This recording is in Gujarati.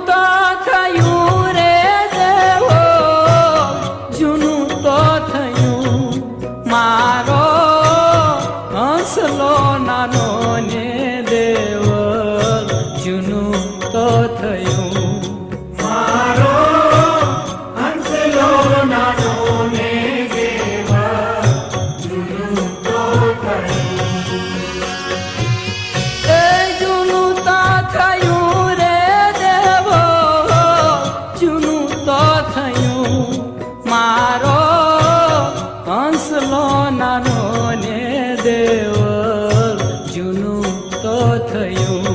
તો થયું રે દેવો, જૂનું તો થયું મારો હંસલો નાનો ને દેવ, જૂનું તો થયું મારો હંસલો નાનો ને દેવ, જૂનું તો થયું. એ જૂનું તો થયું રે દેવો, જૂનું તો થયું મારો હંસલો નાનો ને દેવ, જૂનું તો થયું.